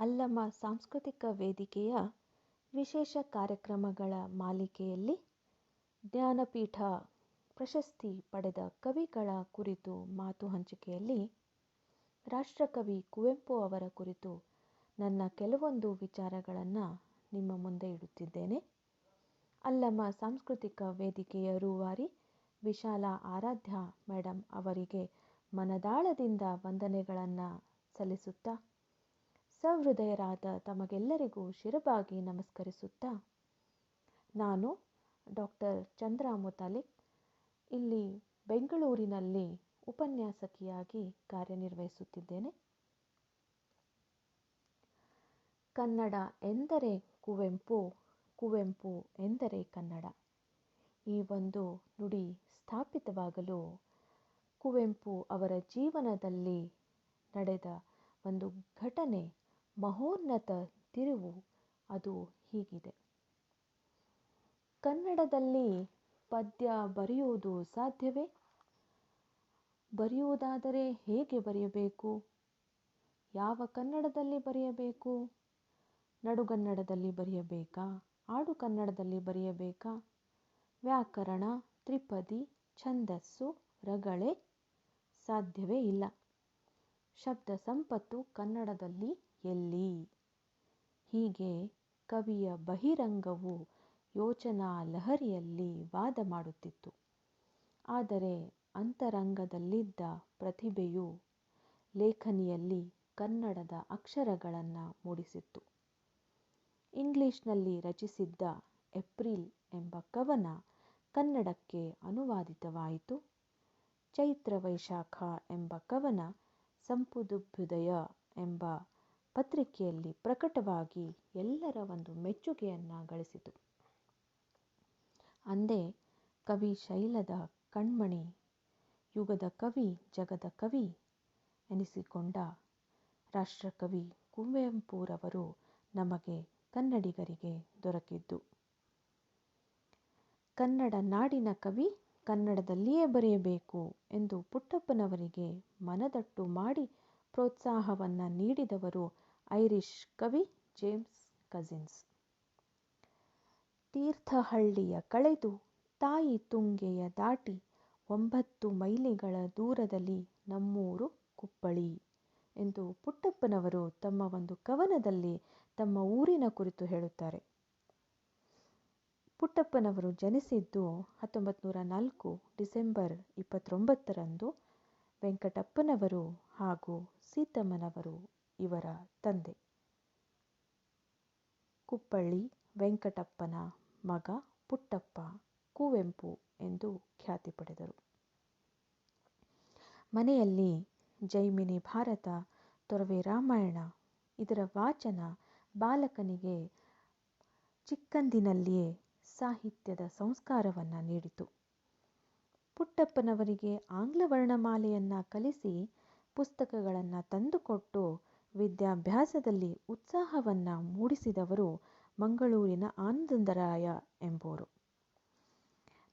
ಅಲ್ಲಮ ಸಾಂಸ್ಕೃತಿಕ ವೇದಿಕೆಯ ವಿಶೇಷ ಕಾರ್ಯಕ್ರಮಗಳ ಮಾಲಿಕೆಯಲ್ಲಿ ಜ್ಞಾನಪೀಠ ಪ್ರಶಸ್ತಿ ಪಡೆದ ಕವಿಗಳ ಕುರಿತು ಮಾತು ಹಂಚಿಕೆಯಲ್ಲಿ ರಾಷ್ಟ್ರಕವಿ ಕುವೆಂಪು ಅವರ ಕುರಿತು ನನ್ನ ಕೆಲವೊಂದು ವಿಚಾರಗಳನ್ನು ನಿಮ್ಮ ಮುಂದೆ ಇಡುತ್ತಿದ್ದೇನೆ. ಅಲ್ಲಮ ಸಾಂಸ್ಕೃತಿಕ ವೇದಿಕೆಯ ರೂವಾರಿ ವಿಶಾಲ ಆರಾಧ್ಯ ಮೇಡಮ್ ಅವರಿಗೆ ಮನದಾಳದಿಂದ ವಂದನೆಗಳನ್ನು ಸಲ್ಲಿಸುತ್ತಾ, ಸಹೃದಯರಾದ ತಮಗೆಲ್ಲರಿಗೂ ಶಿರಬಾಗಿ ನಮಸ್ಕರಿಸುತ್ತಾ, ನಾನು ಡಾಕ್ಟರ್ ಚಂದ್ರಾ ಮುತಾಲಿಕ್ ಇಲ್ಲಿ ಬೆಂಗಳೂರಿನಲ್ಲಿ ಉಪನ್ಯಾಸಕಿಯಾಗಿ ಕಾರ್ಯನಿರ್ವಹಿಸುತ್ತಿದ್ದೇನೆ. ಕನ್ನಡ ಎಂದರೆ ಕುವೆಂಪು, ಕುವೆಂಪು ಎಂದರೆ ಕನ್ನಡ. ಈ ಒಂದು ನುಡಿ ಸ್ಥಾಪಿತವಾಗಲು ಕುವೆಂಪು ಅವರ ಜೀವನದಲ್ಲಿ ನಡೆದ ಒಂದು ಘಟನೆ, ಮಹೋನ್ನತ ತಿರುವು, ಅದು ಹೀಗಿದೆ. ಕನ್ನಡದಲ್ಲಿ ಪದ್ಯ ಬರೆಯುವುದು ಸಾಧ್ಯವೇ? ಬರೆಯುವುದಾದರೆ ಹೇಗೆ ಬರೆಯಬೇಕು? ಯಾವ ಕನ್ನಡದಲ್ಲಿ ಬರೆಯಬೇಕು? ನಡುಗನ್ನಡದಲ್ಲಿ ಬರೆಯಬೇಕಾ? ಆಡುಕನ್ನಡದಲ್ಲಿ ಬರೆಯಬೇಕಾ? ವ್ಯಾಕರಣ, ತ್ರಿಪದಿ, ಛಂದಸ್ಸು, ರಗಳೆ ಸಾಧ್ಯವೇ ಇಲ್ಲ. ಶಬ್ದ ಸಂಪತ್ತು ಕನ್ನಡದಲ್ಲಿ ಎಲ್ಲಿ? ಹೀಗೆ ಕವಿಯ ಬಹಿರಂಗವು ಯೋಚನಾ ಲಹರಿಯಲ್ಲಿ ವಾದ ಮಾಡುತ್ತಿತ್ತು. ಆದರೆ ಅಂತರಂಗದಲ್ಲಿದ್ದ ಪ್ರತಿಭೆಯು ಲೇಖನಿಯಲ್ಲಿ ಕನ್ನಡದ ಅಕ್ಷರಗಳನ್ನು ಮೂಡಿಸಿತ್ತು. ಇಂಗ್ಲಿಷ್ನಲ್ಲಿ ರಚಿಸಿದ್ದ ಏಪ್ರಿಲ್ ಎಂಬ ಕವನ ಕನ್ನಡಕ್ಕೆ ಅನುವಾದಿತವಾಯಿತು. ಚೈತ್ರ ವೈಶಾಖ ಎಂಬ ಕವನ ಸಂಪುದುಭ್ಯುದಯ ಎಂಬ ಪತ್ರಿಕೆಯಲ್ಲಿ ಪ್ರಕಟವಾಗಿ ಎಲ್ಲರ ಒಂದು ಮೆಚ್ಚುಗೆಯನ್ನು ಗಳಿಸಿತು. ಅಂದೇ ಕವಿ ಶೈಲದ ಕಣ್ಮಣಿ, ಯುಗದ ಕವಿ, ಜಗದ ಕವಿ ಎನಿಸಿಕೊಂಡ ರಾಷ್ಟ್ರಕವಿ ಕುವೆಂಪುರವರು ನಮಗೆ ಕನ್ನಡಿಗರಿಗೆ ದೊರಕಿದ್ದು. ಕನ್ನಡ ನಾಡಿನ ಕವಿ ಕನ್ನಡದಲ್ಲಿಯೇ ಬರೆಯಬೇಕು ಎಂದು ಪುಟ್ಟಪ್ಪನವರಿಗೆ ಮನದಟ್ಟು ಮಾಡಿ ಪ್ರೋತ್ಸಾಹವನ್ನು ನೀಡಿದವರು ಐರಿಷ್ ಕವಿ ಜೇಮ್ಸ್ ಕಜಿನ್ಸ್. ತೀರ್ಥಹಳ್ಳಿಯ ಕಳೆದು ತಾಯಿ ತುಂಗೆಯ ದಾಟಿ 9 ಮೈಲಿಗಳ ದೂರದಲ್ಲಿ ನಮ್ಮೂರು ಕುಪ್ಪಳಿ ಎಂದು ಪುಟ್ಟಪ್ಪನವರು ತಮ್ಮ ಒಂದು ಕವನದಲ್ಲಿ ತಮ್ಮ ಊರಿನ ಕುರಿತು ಹೇಳುತ್ತಾರೆ. ಪುಟ್ಟಪ್ಪನವರು ಜನಿಸಿದ್ದು 1904 ಡಿಸೆಂಬರ್ 29ರಂದು. ವೆಂಕಟಪ್ಪನವರು ಹಾಗೂ ಸೀತಮ್ಮನವರು ಇವರ ತಂದೆ. ಕುಪ್ಪಳ್ಳಿ ವೆಂಕಟಪ್ಪನ ಮಗ ಪುಟ್ಟಪ್ಪ ಕುವೆಂಪು ಎಂದು ಖ್ಯಾತಿ ಪಡೆದರು. ಮನೆಯಲ್ಲಿ ಜೈಮಿನಿ ಭಾರತ, ತೊರವೆ ರಾಮಾಯಣ ಇದರ ವಾಚನ ಬಾಲಕನಿಗೆ ಚಿಕ್ಕಂದಿನಲ್ಲಿಯೇ ಸಾಹಿತ್ಯದ ಸಂಸ್ಕಾರವನ್ನು ನೀಡಿತು. ಪುಟ್ಟಪ್ಪನವರಿಗೆ ಆಂಗ್ಲ ವರ್ಣಮಾಲೆಯನ್ನು ಕಲಿಸಿ ಪುಸ್ತಕಗಳನ್ನು ತಂದುಕೊಟ್ಟು ವಿದ್ಯಾಭ್ಯಾಸದಲ್ಲಿ ಉತ್ಸಾಹವನ್ನು ಮೂಡಿಸಿದವರು ಮಂಗಳೂರಿನ ಆನಂದರಾಯ ಎಂಬುವರು.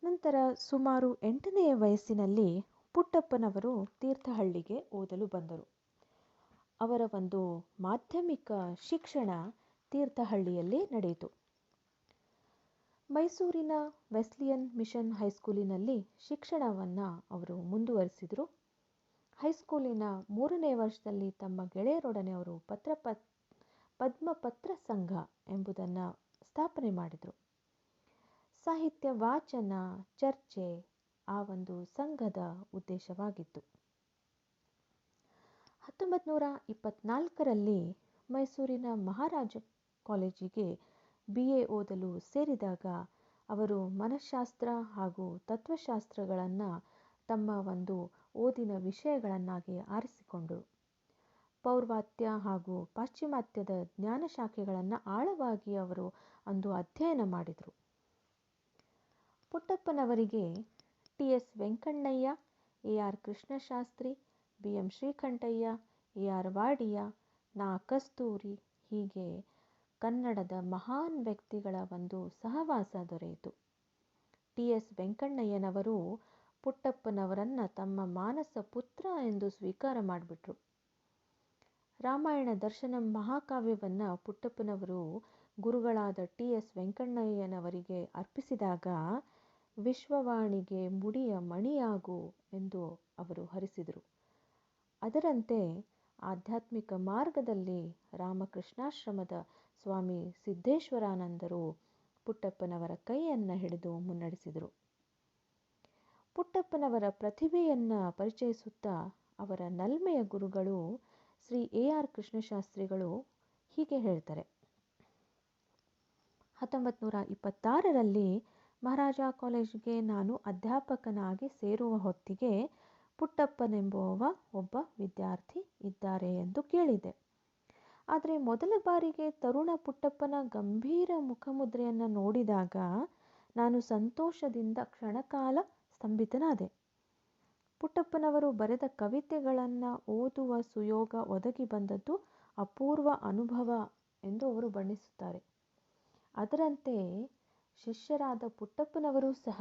ನಂತರ ಸುಮಾರು 8ನೆಯ ವಯಸ್ಸಿನಲ್ಲಿ ಪುಟ್ಟಪ್ಪನವರು ತೀರ್ಥಹಳ್ಳಿಗೆ ಓದಲು ಬಂದರು. ಅವರ ಒಂದು ಮಾಧ್ಯಮಿಕ ಶಿಕ್ಷಣ ತೀರ್ಥಹಳ್ಳಿಯಲ್ಲೇ ನಡೆಯಿತು. ಮೈಸೂರಿನ ವೆಸ್ಲಿಯನ್ ಮಿಷನ್ ಹೈಸ್ಕೂಲಿನಲ್ಲಿ ಶಿಕ್ಷಣವನ್ನು ಅವರು ಮುಂದುವರಿಸಿದರು. ಹೈಸ್ಕೂಲಿನ 3ನೇ ವರ್ಷದಲ್ಲಿ ತಮ್ಮ ಗೆಳೆಯರೊಡನೆ ಅವರು ಪದ್ಮಪತ್ರ ಸಂಘ ಎಂಬುದನ್ನು ಸ್ಥಾಪನೆ ಮಾಡಿದರು. ಸಾಹಿತ್ಯ ವಾಚನ, ಚರ್ಚೆ ಆ ಒಂದು ಸಂಘದ ಉದ್ದೇಶವಾಗಿತ್ತು. 1924ರಲ್ಲಿ ಮೈಸೂರಿನ ಮಹಾರಾಜ ಕಾಲೇಜಿಗೆ BA ಓದಲು ಸೇರಿದಾಗ ಅವರು ಮನಃಶಾಸ್ತ್ರ ಹಾಗೂ ತತ್ವಶಾಸ್ತ್ರಗಳನ್ನು ತಮ್ಮ ಒಂದು ಓದಿನ ವಿಷಯಗಳನ್ನಾಗಿ ಆರಿಸಿಕೊಂಡರು. ಪೌರ್ವಾತ್ಯ ಹಾಗೂ ಪಾಶ್ಚಿಮಾತ್ಯದ ಜ್ಞಾನ ಶಾಖೆಗಳನ್ನು ಆಳವಾಗಿ ಅವರು ಅಂದು ಅಧ್ಯಯನ ಮಾಡಿದರು. ಪುಟ್ಟಪ್ಪನವರಿಗೆ TS Venkannaiah, AR Krishnashastri, BM Srikantaiah, AR Wadia, ನಾ ಕಸ್ತೂರಿ ಹೀಗೆ ಕನ್ನಡದ ಮಹಾನ್ ವ್ಯಕ್ತಿಗಳ ಒಂದು ಸಹವಾಸ ದೊರೆಯಿತು. TS ವೆಂಕಣ್ಣಯ್ಯನವರು ಪುಟ್ಟಪ್ಪನವರನ್ನು ತಮ್ಮ ಮಾನಸ ಪುತ್ರ ಎಂದು ಸ್ವೀಕಾರ ಮಾಡಿಬಿಟ್ರು. ರಾಮಾಯಣ ದರ್ಶನಂ ಮಹಾಕಾವ್ಯವನ್ನು ಪುಟ್ಟಪ್ಪನವರು ಗುರುಗಳಾದ ಟಿ.ಎಸ್. ವೆಂಕಣ್ಣಯ್ಯನವರಿಗೆ ಅರ್ಪಿಸಿದಾಗ ವಿಶ್ವವಾಣಿಗೆ ಮುಡಿಯ ಮಣಿಯಾಗು ಎಂದು ಅವರು ಹರಿಸಿದರು. ಅದರಂತೆ ಆಧ್ಯಾತ್ಮಿಕ ಮಾರ್ಗದಲ್ಲಿ ರಾಮಕೃಷ್ಣಾಶ್ರಮದ ಸ್ವಾಮಿ ಸಿದ್ದೇಶ್ವರಾನಂದರು ಪುಟ್ಟಪ್ಪನವರ ಕೈಯನ್ನು ಹಿಡಿದು ಮುನ್ನಡೆಸಿದರು. ಪುಟ್ಟಪ್ಪನವರ ಪ್ರತಿಭೆಯನ್ನು ಪರಿಚಯಿಸುತ್ತಾ ಅವರ ನಲ್ಮೆಯ ಗುರುಗಳು ಶ್ರೀ ಎ.ಆರ್. ಕೃಷ್ಣಶಾಸ್ತ್ರಿಗಳು ಹೀಗೆ ಹೇಳ್ತಾರೆ. 1926ರಲ್ಲಿ ಮಹಾರಾಜ ಕಾಲೇಜಿಗೆ ನಾನು ಅಧ್ಯಾಪಕನಾಗಿ ಸೇರುವ ಹೊತ್ತಿಗೆ ಪುಟ್ಟಪ್ಪನೆಂಬುವ ಒಬ್ಬ ವಿದ್ಯಾರ್ಥಿ ಇದ್ದಾರೆ ಎಂದು ಕೇಳಿದೆ. ಆದರೆ ಮೊದಲ ಬಾರಿಗೆ ತರುಣ ಪುಟ್ಟಪ್ಪನ ಗಂಭೀರ ಮುಖಮುದ್ರೆಯನ್ನು ನೋಡಿದಾಗ ನಾನು ಸಂತೋಷದಿಂದ ಕ್ಷಣಕಾಲ ಸ್ತಂಭಿತನಾದೆ. ಪುಟ್ಟಪ್ಪನವರು ಬರೆದ ಕವಿತೆಗಳನ್ನು ಓದುವ ಸುಯೋಗ ಒದಗಿ ಬಂದದ್ದು ಅಪೂರ್ವ ಅನುಭವ ಎಂದು ಅವರು ಬಣ್ಣಿಸುತ್ತಾರೆ. ಅದರಂತೆ ಶಿಷ್ಯರಾದ ಪುಟ್ಟಪ್ಪನವರು ಸಹ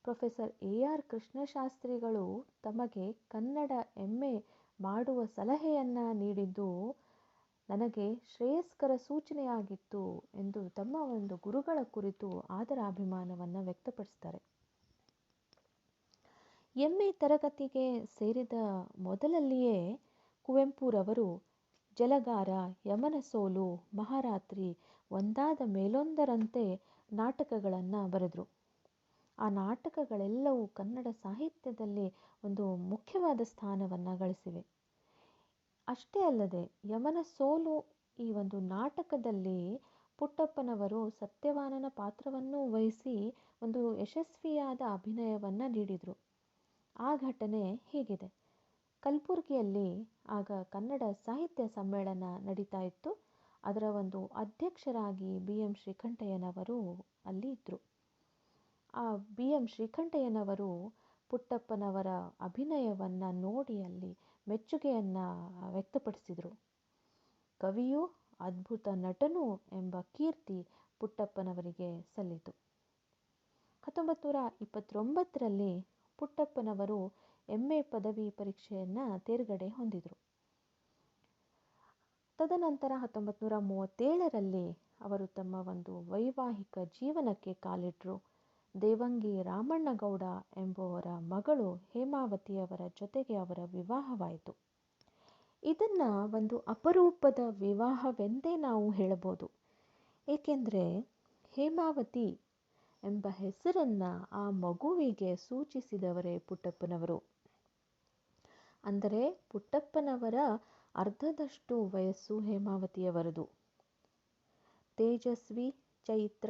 ಪ್ರೊಫೆಸರ್ ಎ.ಆರ್. ಕೃಷ್ಣಶಾಸ್ತ್ರಿಗಳು ತಮಗೆ ಕನ್ನಡ ಎಂ.ಎ. ಮಾಡುವ ಸಲಹೆಯನ್ನು ನೀಡಿದ್ದು ನನಗೆ ಶ್ರೇಯಸ್ಕರ ಸೂಚನೆಯಾಗಿತ್ತು ಎಂದು ತಮ್ಮ ಒಂದು ಗುರುಗಳ ಕುರಿತು ಆದರಾಭಿಮಾನವನ್ನು ವ್ಯಕ್ತಪಡಿಸ್ತಾರೆ. ಎಂ.ಎ. ತರಗತಿಗೆ ಸೇರಿದ ಮೊದಲಲ್ಲಿಯೇ ಕುವೆಂಪುರವರು ಜಲಗಾರ, ಯಮನ ಸೋಲು, ಮಹಾರಾತ್ರಿ ಒಂದಾದ ಮೇಲೊಂದರಂತೆ ನಾಟಕಗಳನ್ನು ಬರೆದರು. ಆ ನಾಟಕಗಳೆಲ್ಲವೂ ಕನ್ನಡ ಸಾಹಿತ್ಯದಲ್ಲಿ ಒಂದು ಮುಖ್ಯವಾದ ಸ್ಥಾನವನ್ನು ಗಳಿಸಿವೆ. ಅಷ್ಟೇ ಅಲ್ಲದೆ ಯಮನ ಸೋಲು ಈ ಒಂದು ನಾಟಕದಲ್ಲಿ ಪುಟ್ಟಪ್ಪನವರು ಸತ್ಯವಾನನ ಪಾತ್ರವನ್ನು ವಹಿಸಿ ಒಂದು ಯಶಸ್ವಿಯಾದ ಅಭಿನಯವನ್ನು ನೀಡಿದರು. ಆ ಘಟನೆ ಹೀಗಿದೆ. ಕಲಬುರಗಿಯಲ್ಲಿ ಆಗ ಕನ್ನಡ ಸಾಹಿತ್ಯ ಸಮ್ಮೇಳನ ನಡೀತಾ ಇತ್ತು. ಅದರ ಒಂದು ಅಧ್ಯಕ್ಷರಾಗಿ ಬಿ.ಎಂ. ಶ್ರೀಕಂಠಯ್ಯನವರು ಅಲ್ಲಿ ಇದ್ದರು. ಆ ಬಿ.ಎಂ. ಶ್ರೀಕಂಠಯ್ಯನವರು ಪುಟ್ಟಪ್ಪನವರ ಅಭಿನಯವನ್ನು ನೋಡಿ ಅಲ್ಲಿ ಮೆಚ್ಚುಗೆಯನ್ನು ವ್ಯಕ್ತಪಡಿಸಿದರು. ಕವಿಯೂ ಅದ್ಭುತ ನಟನೂ ಎಂಬ ಕೀರ್ತಿ ಪುಟ್ಟಪ್ಪನವರಿಗೆ ಸಲ್ಲಿತು. 1929ರಲ್ಲಿ ಪುಟ್ಟಪ್ಪನವರು ಎಂ.ಎ. ಪದವಿ ಪರೀಕ್ಷೆಯನ್ನು ತೇರ್ಗಡೆ ಹೊಂದಿದರು. ತದನಂತರ 1937ರಲ್ಲಿ ಅವರು ತಮ್ಮ ಒಂದು ವೈವಾಹಿಕ ಜೀವನಕ್ಕೆ ಕಾಲಿಟ್ಟರು. ದೇವಂಗಿ ರಾಮಣ್ಣಗೌಡ ಎಂಬುವರ ಮಗಳು ಹೇಮಾವತಿಯವರ ಜೊತೆಗೆ ಅವರ ವಿವಾಹವಾಯಿತು. ಇದನ್ನು ಒಂದು ಅಪರೂಪದ ವಿವಾಹವೆಂದೇ ನಾವು ಹೇಳಬಹುದು. ಏಕೆಂದರೆ ಹೇಮಾವತಿ ಎಂಬ ಹೆಸರನ್ನು ಆ ಮಗುವಿಗೆ ಸೂಚಿಸಿದವರೇ ಪುಟ್ಟಪ್ಪನವರು. ಅಂದರೆ ಪುಟ್ಟಪ್ಪನವರ ಅರ್ಧದಷ್ಟು ವಯಸ್ಸು ಹೇಮಾವತಿಯವರದು. ತೇಜಸ್ವಿ, ಚೈತ್ರ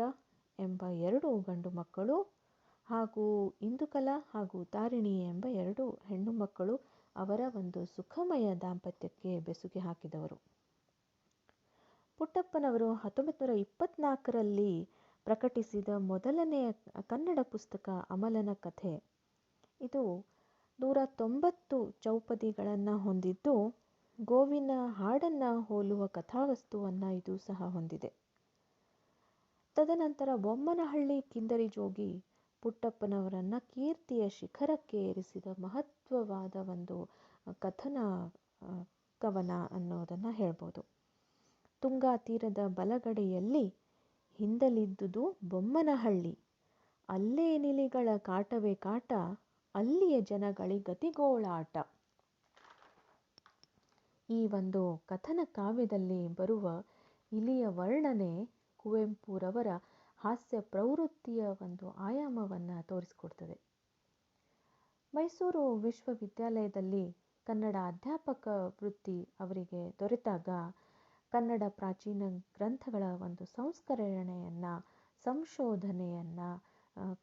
ಎಂಬ 2 ಗಂಡು ಮಕ್ಕಳು ಹಾಗೂ ಇಂದುಕಲಾ ಹಾಗೂ ತಾರಿಣಿ ಎಂಬ 2 ಹೆಣ್ಣು ಮಕ್ಕಳು ಅವರ ಒಂದು ಸುಖಮಯ ದಾಂಪತ್ಯಕ್ಕೆ ಬೆಸುಗೆ ಹಾಕಿದವರು. ಪುಟ್ಟಪ್ಪನವರು 1924ರಲ್ಲಿ ಪ್ರಕಟಿಸಿದ ಮೊದಲನೆಯ ಕನ್ನಡ ಪುಸ್ತಕ ಅಮಲನ ಕಥೆ. ಇದು 190 ಚೌಪದಿಗಳನ್ನು ಹೊಂದಿದ್ದು ಗೋವಿನ ಹಾಡನ್ನು ಹೋಲುವ ಕಥಾವಸ್ತುವನ್ನು ಇದು ಸಹ ಹೊಂದಿದೆ. ತದನಂತರ ಬೊಮ್ಮನಹಳ್ಳಿ ಕಿಂದರಿ ಜೋಗಿ ಪುಟ್ಟಪ್ಪನವರನ್ನು ಕೀರ್ತಿಯ ಶಿಖರಕ್ಕೆ ಏರಿಸಿದ ಮಹತ್ವವಾದ ಒಂದು ಕವನ ಅನ್ನೋದನ್ನು ಹೇಳ್ಬೋದು. ತುಂಗಾ ತೀರದ ಬಲಗಡೆಯಲ್ಲಿ ಹಿಂದಲಿದ್ದುದು ಬೊಮ್ಮನಹಳ್ಳಿ, ಅಲ್ಲೇ ನಿಲಿಗಳ ಕಾಟವೇ ಕಾಟ, ಅಲ್ಲಿಯ ಜನಗಳಿಗತಿಗೋಳಾಟ. ಈ ಒಂದು ಕಥನ ಕಾವ್ಯದಲ್ಲಿ ಬರುವ ಇಲಿಯ ವರ್ಣನೆ ಕುವೆಂಪುರವರ ಹಾಸ್ಯ ಪ್ರವೃತ್ತಿಯ ಒಂದು ಆಯಾಮವನ್ನು ತೋರಿಸಿಕೊಡ್ತದೆ. ಮೈಸೂರು ವಿಶ್ವವಿದ್ಯಾಲಯದಲ್ಲಿ ಕನ್ನಡ ಅಧ್ಯಾಪಕ ವೃತ್ತಿ ಅವರಿಗೆ ದೊರೆತಾಗ ಕನ್ನಡ ಪ್ರಾಚೀನ ಗ್ರಂಥಗಳ ಒಂದು ಸಂಸ್ಕರಣೆಯನ್ನು, ಸಂಶೋಧನೆಯನ್ನು,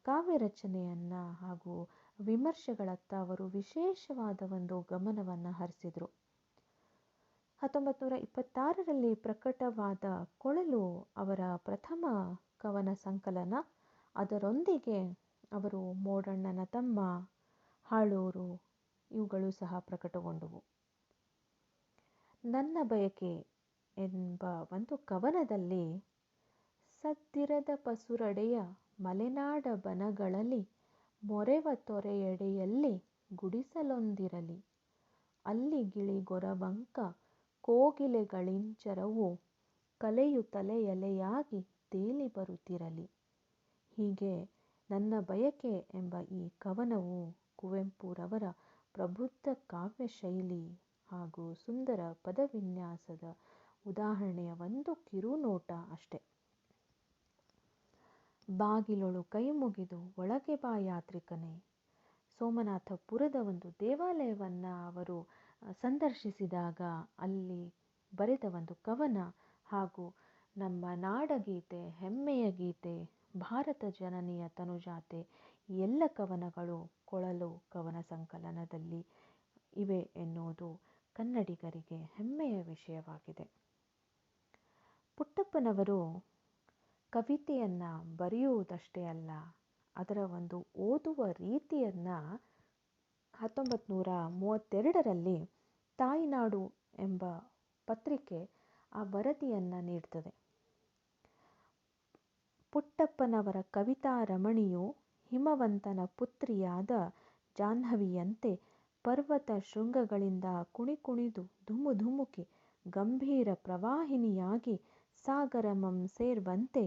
ಕಾವ್ಯ ರಚನೆಯನ್ನು ಹಾಗೂ ವಿಮರ್ಶೆಗಳತ್ತ ಅವರು ವಿಶೇಷವಾದ ಒಂದು ಗಮನವನ್ನು ಹರಿಸಿದರು. 1926ರಲ್ಲಿ ಪ್ರಕಟವಾದ ಕೊಳಲು ಅವರ ಪ್ರಥಮ ಕವನ ಸಂಕಲನ. ಅದರೊಂದಿಗೆ ಅವರು ಮೋಡಣ್ಣನ ತಮ್ಮ, ಹಾಳೂರು ಇವುಗಳು ಸಹ ಪ್ರಕಟಗೊಂಡವು. ನನ್ನ ಬಯಕೆ ಎಂಬ ಒಂದು ಕವನದಲ್ಲಿ ಸದ್ದಿರದ ಪಸುರಡೆಯ ಮಲೆನಾಡ ಬನಗಳಲ್ಲಿ ಮೊರೆವ ತೊರೆಯಡೆಯಲ್ಲಿ ಗುಡಿಸಲೊಂದಿರಲಿ, ಅಲ್ಲಿ ಗಿಳಿ ಗೊರವಂಕ ಕೋಗಿಲೆಗಳಿಂಚರವು ಕಲೆಯು ತಲೆಯಲೆಯಾಗಿ ತೇಲಿ ಬರುತ್ತಿರಲಿ. ಹೀಗೆ ನನ್ನ ಬಯಕೆ ಎಂಬ ಈ ಕವನವು ಕುವೆಂಪುರವರ ಪ್ರಬುದ್ಧ ಕಾವ್ಯ ಶೈಲಿ ಹಾಗೂ ಸುಂದರ ಪದವಿನ್ಯಾಸದ ಉದಾಹರಣೆಯ ಒಂದು ಕಿರುನೋಟ ಅಷ್ಟೆ. ಬಾಗಿಲೊಳು ಕೈ ಮುಗಿದು ಒಳಗೆ ಬಾ ಯಾತ್ರಿಕನೇ. ಸೋಮನಾಥಪುರದ ಒಂದು ದೇವಾಲಯವನ್ನು ಅವರು ಸಂದರ್ಶಿಸಿದಾಗ ಅಲ್ಲಿ ಬರೆದ ಒಂದು ಕವನ ಹಾಗೂ ನಮ್ಮ ನಾಡಗೀತೆ, ಹೆಮ್ಮೆಯ ಗೀತೆ, ಭಾರತ ಜನನಿಯ ತನುಜಾತೆ ಈ ಎಲ್ಲ ಕವನಗಳು ಕೊಳಲು ಕವನ ಸಂಕಲನದಲ್ಲಿ ಇವೆ ಎನ್ನುವುದು ಕನ್ನಡಿಗರಿಗೆ ಹೆಮ್ಮೆಯ ವಿಷಯವಾಗಿದೆ. ಪುಟ್ಟಪ್ಪನವರು ಕವಿತೆಯನ್ನು ಬರೆಯುವುದಷ್ಟೇ ಅಲ್ಲ, ಅದರ ಒಂದು ಓದುವ ರೀತಿಯನ್ನು 1932ರಲ್ಲಿ ತಾಯ್ನಾಡು ಎಂಬ ಪತ್ರಿಕೆ ಆ ವರದಿಯನ್ನು ನೀಡ್ತದೆ. ಪುಟ್ಟಪ್ಪನವರ ಕವಿತಾ ರಮಣಿಯು ಹಿಮವಂತನ ಪುತ್ರಿಯಾದ ಜಾಹ್ನವಿಯಂತೆ ಪರ್ವತ ಶೃಂಗಗಳಿಂದ ಕುಣಿಕುಣಿದು ಧುಮುಧುಮುಕಿ ಗಂಭೀರ ಪ್ರವಾಹಿನಿಯಾಗಿ ಸಾಗರಮಂ ಸೇರ್ವಂತೆ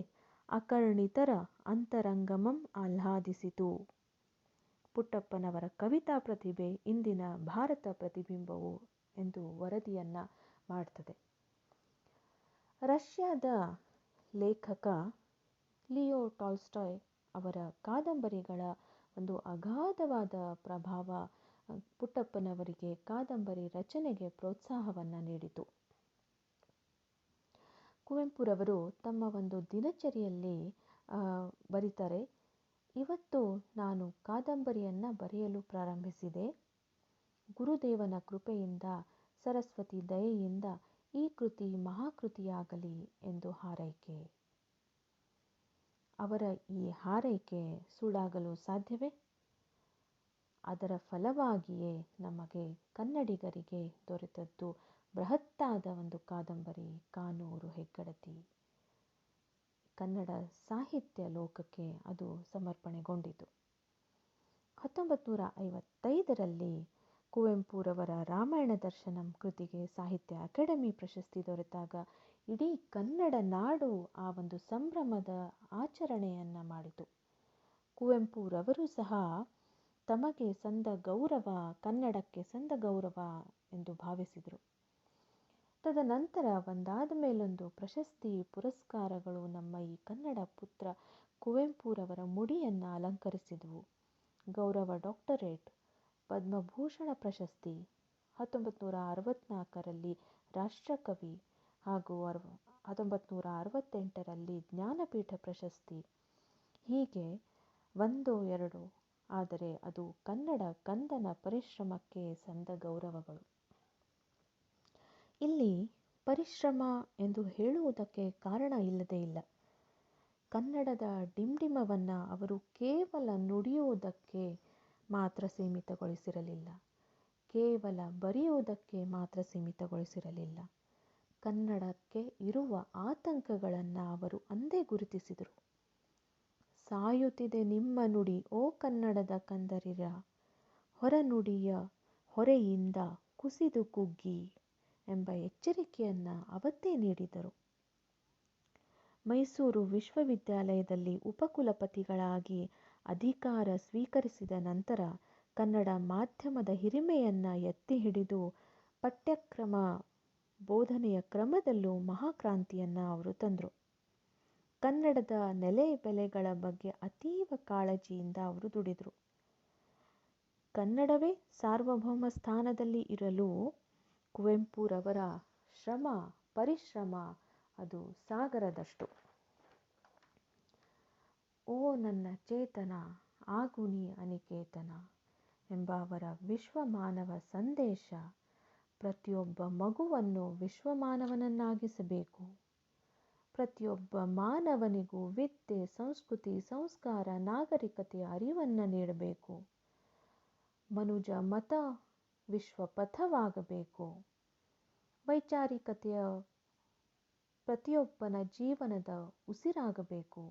ಅಕರ್ಣಿತರ ಅಂತರಂಗಮಂ ಆಹ್ಲಾದಿಸಿತು. ಪುಟ್ಟಪ್ಪನವರ ಕವಿತಾ ಪ್ರತಿಭೆ ಇಂದಿನ ಭಾರತ ಪ್ರತಿಬಿಂಬವು ಎಂದು ವರದಿಯನ್ನು ಮಾಡ್ತದೆ. ರಷ್ಯಾದ ಲೇಖಕ ಲಿಯೋ ಟಾಲ್ಸ್ಟಾಯ್ ಅವರ ಕಾದಂಬರಿಗಳ ಒಂದು ಅಗಾಧವಾದ ಪ್ರಭಾವ ಪುಟ್ಟಪ್ಪನವರಿಗೆ ಕಾದಂಬರಿ ರಚನೆಗೆ ಪ್ರೋತ್ಸಾಹವನ್ನು ನೀಡಿತು. ಕುವೆಂಪುರವರು ತಮ್ಮ ಒಂದು ದಿನಚರಿಯಲ್ಲಿ ಬರೀತಾರೆ, ಇವತ್ತು ನಾನು ಕಾದಂಬರಿಯನ್ನು ಬರೆಯಲು ಪ್ರಾರಂಭಿಸಿದೆ. ಗುರುದೇವನ ಕೃಪೆಯಿಂದ, ಸರಸ್ವತಿ ದಯೆಯಿಂದ ಈ ಕೃತಿ ಮಹಾಕೃತಿಯಾಗಲಿ ಎಂದು ಹಾರೈಕೆ. ಅವರ ಈ ಹಾರೈಕೆ ಸುಳ್ಳಾಗಲು ಸಾಧ್ಯವೇ? ಅದರ ಫಲವಾಗಿಯೇ ನಮಗೆ ಕನ್ನಡಿಗರಿಗೆ ದೊರೆತದ್ದು ಬೃಹತ್ತಾದ ಒಂದು ಕಾದಂಬರಿ ಕಾನೂರು ಹೆಗ್ಗಡತಿ. ಕನ್ನಡ ಸಾಹಿತ್ಯ ಲೋಕಕ್ಕೆ ಅದು ಸಮರ್ಪಣೆಗೊಂಡಿತು. 1955ರಲ್ಲಿ ಕುವೆಂಪುರವರ ರಾಮಾಯಣ ದರ್ಶನಂ ಕೃತಿಗೆ ಸಾಹಿತ್ಯ ಅಕಾಡೆಮಿ ಪ್ರಶಸ್ತಿ ದೊರೆತಾಗ ಇಡೀ ಕನ್ನಡ ನಾಡು ಆ ಒಂದು ಸಂಭ್ರಮದ ಆಚರಣೆಯನ್ನು ಮಾಡಿತು. ಕುವೆಂಪುರವರು ಸಹ ತಮಗೆ ಸಂದ ಗೌರವ, ಕನ್ನಡಕ್ಕೆ ಸಂದ ಗೌರವ ಎಂದು ಭಾವಿಸಿದರು. ತದನಂತರ ಒಂದಾದ ಮೇಲೊಂದು ಪ್ರಶಸ್ತಿ ಪುರಸ್ಕಾರಗಳು ನಮ್ಮ ಈ ಕನ್ನಡ ಪುತ್ರ ಕುವೆಂಪುರವರ ಮುಡಿಯನ್ನು ಅಲಂಕರಿಸಿದವು. ಗೌರವ ಡಾಕ್ಟರೇಟ್, ಪದ್ಮಭೂಷಣ ಪ್ರಶಸ್ತಿ, 1964ರಲ್ಲಿ ರಾಷ್ಟ್ರಕವಿ ಹಾಗೂ 1968ರಲ್ಲಿ ಜ್ಞಾನಪೀಠ ಪ್ರಶಸ್ತಿ. ಹೀಗೆ ಒಂದೋ ಎರಡೋ, ಆದರೆ ಅದು ಕನ್ನಡ ಕಂದನ ಪರಿಶ್ರಮಕ್ಕೆ ಸಂದ ಗೌರವಗಳು. ಇಲ್ಲಿ ಪರಿಶ್ರಮ ಎಂದು ಹೇಳುವುದಕ್ಕೆ ಕಾರಣ ಇಲ್ಲದೇ ಇಲ್ಲ. ಕನ್ನಡದ ಡಿಂಡಿಮವನ್ನು ಅವರು ಕೇವಲ ನುಡಿಯುವುದಕ್ಕೆ ಮಾತ್ರ ಸೀಮಿತಗೊಳಿಸಿರಲಿಲ್ಲ, ಕೇವಲ ಬರೆಯುವುದಕ್ಕೆ ಮಾತ್ರ ಸೀಮಿತಗೊಳಿಸಿರಲಿಲ್ಲ. ಕನ್ನಡಕ್ಕೆ ಇರುವ ಆತಂಕಗಳನ್ನು ಅವರು ಅಂದೇ ಗುರುತಿಸಿದರು. ಸಾಯುತ್ತಿದೆ ನಿಮ್ಮ ನುಡಿ ಓ ಕನ್ನಡದ ಕಂದರಿರ, ಹೊರನುಡಿಯ ಹೊರೆಯಿಂದ ಕುಸಿದು ಕುಗ್ಗಿ ಎಂಬ ಎಚ್ಚರಿಕೆಯನ್ನು ಅವತ್ತೇ ನೀಡಿದರು. ಮೈಸೂರು ವಿಶ್ವವಿದ್ಯಾಲಯದಲ್ಲಿ ಉಪಕುಲಪತಿಗಳಾಗಿ ಅಧಿಕಾರ ಸ್ವೀಕರಿಸಿದ ನಂತರ ಕನ್ನಡ ಮಾಧ್ಯಮದ ಹಿರಿಮೆಯನ್ನು ಎತ್ತಿ ಹಿಡಿದು ಪಠ್ಯಕ್ರಮ ಬೋಧನೆಯ ಕ್ರಮದಲ್ಲೂ ಮಹಾಕ್ರಾಂತಿಯನ್ನು ಅವರು ತಂದರು. ಕನ್ನಡದ ನೆಲೆ ಬೆಲೆಗಳ ಬಗ್ಗೆ ಅತೀವ ಕಾಳಜಿಯಿಂದ ಅವರು ದುಡಿದರು. ಕನ್ನಡವೇ ಸಾರ್ವಭೌಮ ಸ್ಥಾನದಲ್ಲಿ ಇರಲು ಕುವೆಂಪುರವರ ಶ್ರಮ, ಪರಿಶ್ರಮ ಅದು ಸಾಗರದಷ್ಟು. ಓ ನನ್ನ ಚೇತನ ಆಗುನಿ ಅನಿಕೇತನ ಎಂಬ ಅವರ ವಿಶ್ವಮಾನವ ಸಂದೇಶ ಪ್ರತಿಯೊಬ್ಬ ಮಗುವನ್ನು ವಿಶ್ವಮಾನವನನ್ನಾಗಿಸಬೇಕು. ಪ್ರತಿಯೊಬ್ಬ ಮಾನವನಿಗೂ ವಿದ್ಯೆ, ಸಂಸ್ಕೃತಿ, ಸಂಸ್ಕಾರ, ನಾಗರಿಕತೆಯ ಅರಿವನ್ನು ನೀಡಬೇಕು. ಮನುಜ ಮತ ವಿಶ್ವಪಥವಾಗಬೇಕು. ವೈಚಾರಿಕತೆಯ ಪ್ರತಿಯೊಬ್ಬನ ಜೀವನದ ಉಸಿರಾಗಬೇಕು.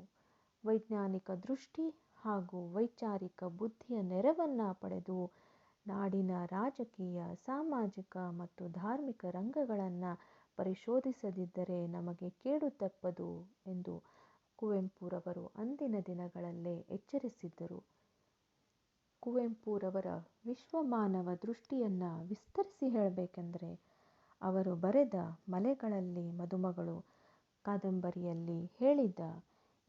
ವೈಜ್ಞಾನಿಕ ದೃಷ್ಟಿ ಹಾಗೂ ವೈಚಾರಿಕ ಬುದ್ಧಿಯ ನೆರವನ್ನು ಪಡೆದು ನಾಡಿನ ರಾಜಕೀಯ, ಸಾಮಾಜಿಕ ಮತ್ತು ಧಾರ್ಮಿಕ ರಂಗಗಳನ್ನು ಪರಿಶೋಧಿಸದಿದ್ದರೆ ನಮಗೆ ಕೇಡು ತಪ್ಪದು ಎಂದು ಕುವೆಂಪುರವರು ಅಂದಿನ ದಿನಗಳಲ್ಲೇ ಎಚ್ಚರಿಸಿದ್ದರು. ಕುವೆಂಪುರವರ ವಿಶ್ವಮಾನವ ದೃಷ್ಟಿಯನ್ನು ವಿಸ್ತರಿಸಿ ಹೇಳಬೇಕೆಂದರೆ ಅವರು ಬರೆದ ಮಲೆಗಳಲ್ಲಿ ಮದುಮಗಳು ಕಾದಂಬರಿಯಲ್ಲಿ ಹೇಳಿದ್ದ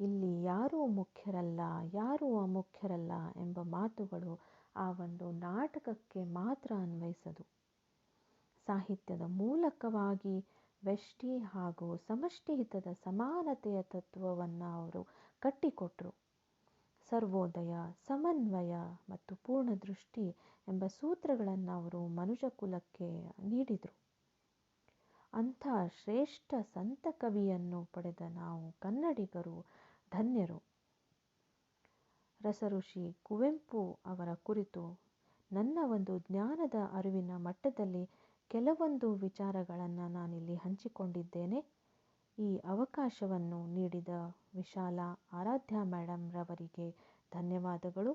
ಇಲ್ಲಿ ಯಾರೂ ಮುಖ್ಯರಲ್ಲ, ಯಾರೂ ಅಮುಖ್ಯರಲ್ಲ ಎಂಬ ಮಾತುಗಳು ಆ ಒಂದು ನಾಟಕಕ್ಕೆ ಮಾತ್ರ ಅನ್ವಯಿಸದು. ಸಾಹಿತ್ಯದ ಮೂಲಕವಾಗಿ ವ್ಯಷ್ಟಿ ಹಾಗೂ ಸಮಷ್ಟಿ ಹಿತದ ಸಮಾನತೆಯ ತತ್ವವನ್ನು ಅವರು ಕಟ್ಟಿಕೊಟ್ರು. ಸರ್ವೋದಯ, ಸಮನ್ವಯ ಮತ್ತು ಪೂರ್ಣದೃಷ್ಟಿ ಎಂಬ ಸೂತ್ರಗಳನ್ನು ಅವರು ಮನುಜಕುಲಕ್ಕೆ ನೀಡಿದರು. ಅಂಥ ಶ್ರೇಷ್ಠ ಸಂತ ಕವಿಯನ್ನು ಪಡೆದ ನಾವು ಕನ್ನಡಿಗರು ಧನ್ಯರು. ರಸಋಷಿ ಕುವೆಂಪು ಅವರ ಕುರಿತು ನನ್ನ ಒಂದು ಜ್ಞಾನದ ಅರಿವಿನ ಮಟ್ಟದಲ್ಲಿ ಕೆಲವೊಂದು ವಿಚಾರಗಳನ್ನು ನಾನಿಲ್ಲಿ ಹಂಚಿಕೊಂಡಿದ್ದೇನೆ. ಈ ಅವಕಾಶವನ್ನು ನೀಡಿದ ವಿಶಾಲ ಆರಾಧ್ಯ ಮೇಡಮ್ ರವರಿಗೆ ಧನ್ಯವಾದಗಳು.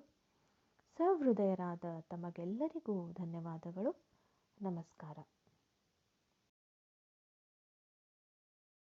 ಸಹೃದಯರಾದ ತಮಗೆಲ್ಲರಿಗೂ ಧನ್ಯವಾದಗಳು. ನಮಸ್ಕಾರ.